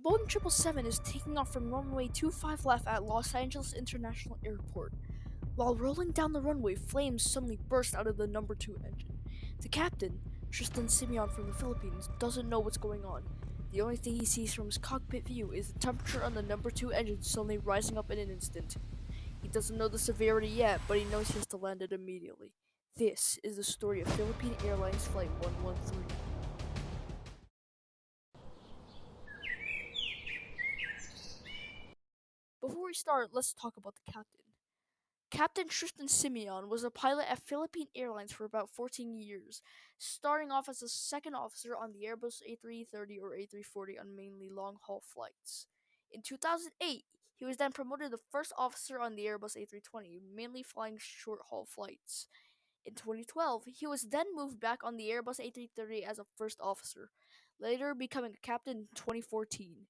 Boeing 777 is taking off from runway 25 left at Los Angeles International Airport. While rolling down the runway, flames suddenly burst out of the number 2 engine. The captain, Tristan Simeon from the Philippines, doesn't know what's going on. The only thing he sees from his cockpit view is the temperature on the number 2 engine suddenly rising up in an instant. He doesn't know the severity yet, but he knows he has to land it immediately. This is the story of Philippine Airlines Flight 113. Before we start, let's talk about the captain. Captain Tristan Simeon was a pilot at Philippine Airlines for about 14 years, starting off as a second officer on the Airbus A330 or A340 on mainly long-haul flights. In 2008, he was then promoted to first officer on the Airbus A320, mainly flying short-haul flights. In 2012, he was then moved back on the Airbus A330 as a first officer, later becoming a captain in 2014.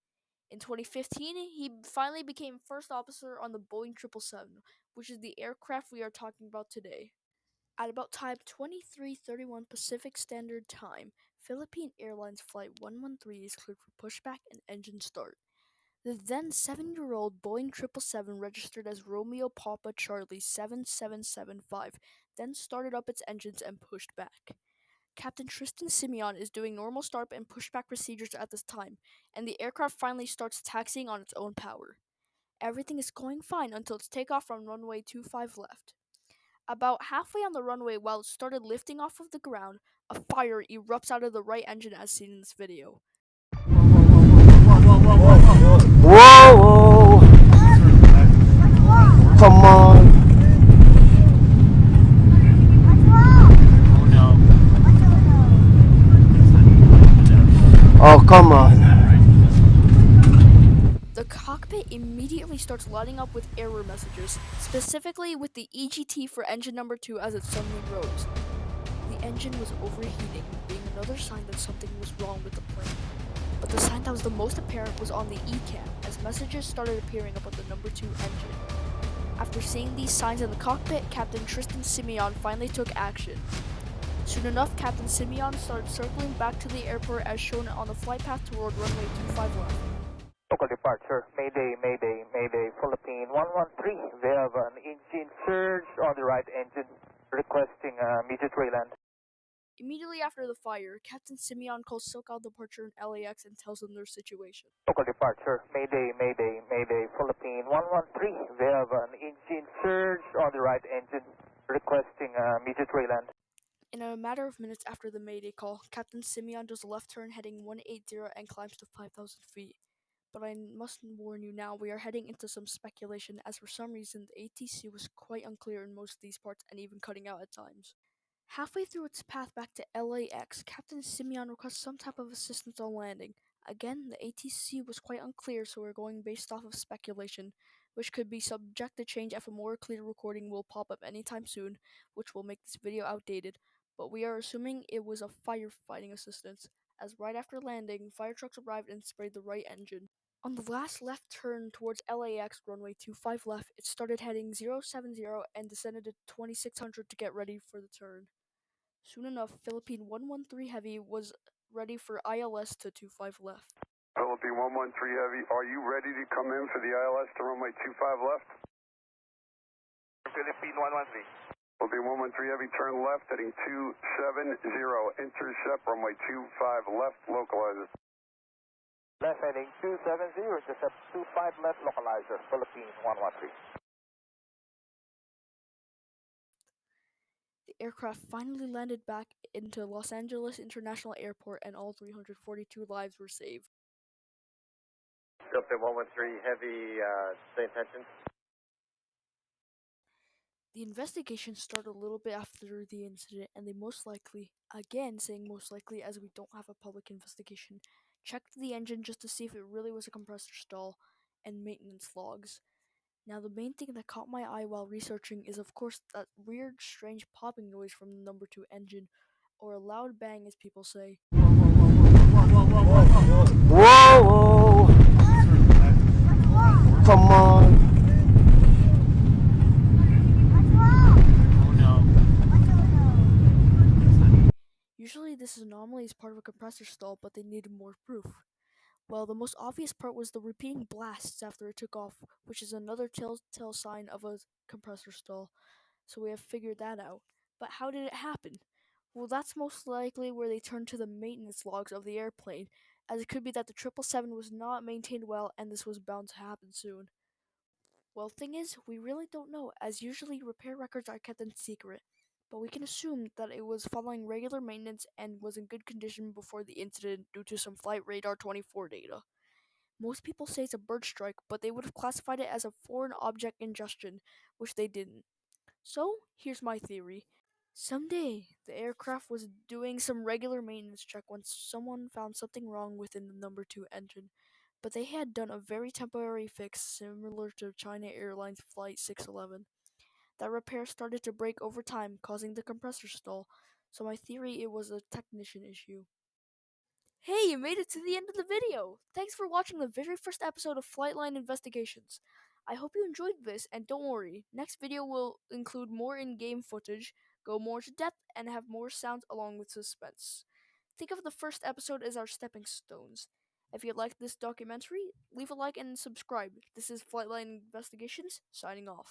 In 2015, he finally became first officer on the Boeing 777, which is the aircraft we are talking about today. At about time 23:31 Pacific Standard Time, Philippine Airlines Flight 113 is cleared for pushback and engine start. The then 7-year-old Boeing 777 registered as Romeo Papa Charlie 7775 then started up its engines and pushed back. Captain Tristan Simeon is doing normal start and pushback procedures at this time, and the aircraft finally starts taxiing on its own power. Everything is going fine until its takeoff from runway 25 left. About halfway on the runway, while it started lifting off of the ground, a fire erupts out of the right engine as seen in this video. Whoa, come on. Oh, come on. The cockpit immediately starts lighting up with error messages, specifically with the EGT for engine number 2 as it suddenly rose. The engine was overheating, being another sign that something was wrong with the plane. But the sign that was the most apparent was on the ECAM, as messages started appearing about the number 2 engine. After seeing these signs in the cockpit, Captain Tristan Simeon finally took action. Soon enough, Captain Simeon started circling back to the airport as shown on the flight path toward runway 25 left. Local departure, Mayday, Mayday, Mayday, Philippine 113. We have an engine surge on the right engine, requesting immediate reland. Immediately after the fire, Captain Simeon calls SoCal Departure and LAX and tells them their situation. Local departure, Mayday, Mayday, Mayday, Philippine 113. We have an engine surge on the right engine, requesting immediate reland. In a matter of minutes after the Mayday call, Captain Simeon does a left turn heading 180 and climbs to 5,000 feet. But I must warn you now, we are heading into some speculation as for some reason the ATC was quite unclear in most of these parts and even cutting out at times. Halfway through its path back to LAX, Captain Simeon requests some type of assistance on landing. Again, the ATC was quite unclear, so we're going based off of speculation, which could be subject to change if a more clear recording will pop up anytime soon, which will make this video outdated, but we are assuming it was a firefighting assistance, as right after landing, fire trucks arrived and sprayed the right engine. On the last left turn towards LAX runway 25 left, it started heading 070 and descended to 2600 to get ready for the turn. Soon enough, Philippine 113 Heavy was ready for ILS to 25 left. Philippine 113 Heavy, are you ready to come in for the ILS to runway 25 left? Philippine 113. Philippine 113 Heavy, turn left, heading 270, intercept runway 25 left, localizer. Left heading 270, intercept 25 left, localizer, Philippine 113. The aircraft finally landed back into Los Angeles International Airport and all 342 lives were saved. Philippine 113 Heavy, same attention. The investigation started a little bit after the incident, and they most likely, again saying most likely as we don't have a public investigation, checked the engine just to see if it really was a compressor stall and maintenance logs. Now the main thing that caught my eye while researching is of course that weird strange popping noise from the number 2 engine, or a loud bang as people say. Whoa, come on. Usually this anomaly is part of a compressor stall, but they needed more proof. Well, the most obvious part was the repeating blasts after it took off, which is another telltale sign of a compressor stall. So we have figured that out. But how did it happen? Well, that's most likely where they turned to the maintenance logs of the airplane, as it could be that the 777 was not maintained well and this was bound to happen soon. Well, thing is, we really don't know, as usually repair records are kept in secret. But we can assume that it was following regular maintenance and was in good condition before the incident due to some Flight Radar 24 data. Most people say it's a bird strike, but they would have classified it as a foreign object ingestion, which they didn't. So, here's my theory. Someday, the aircraft was doing some regular maintenance check when someone found something wrong within the number 2 engine, but they had done a very temporary fix similar to China Airlines Flight 611. That repair started to break over time, causing the compressor stall, so my theory it was a technician issue. Hey, you made it to the end of the video! Thanks for watching the very first episode of FlightLine Investigations. I hope you enjoyed this, and don't worry, next video will include more in-game footage, go more into depth, and have more sounds along with suspense. Think of the first episode as our stepping stones. If you liked this documentary, leave a like and subscribe. This is FlightLine Investigations, signing off.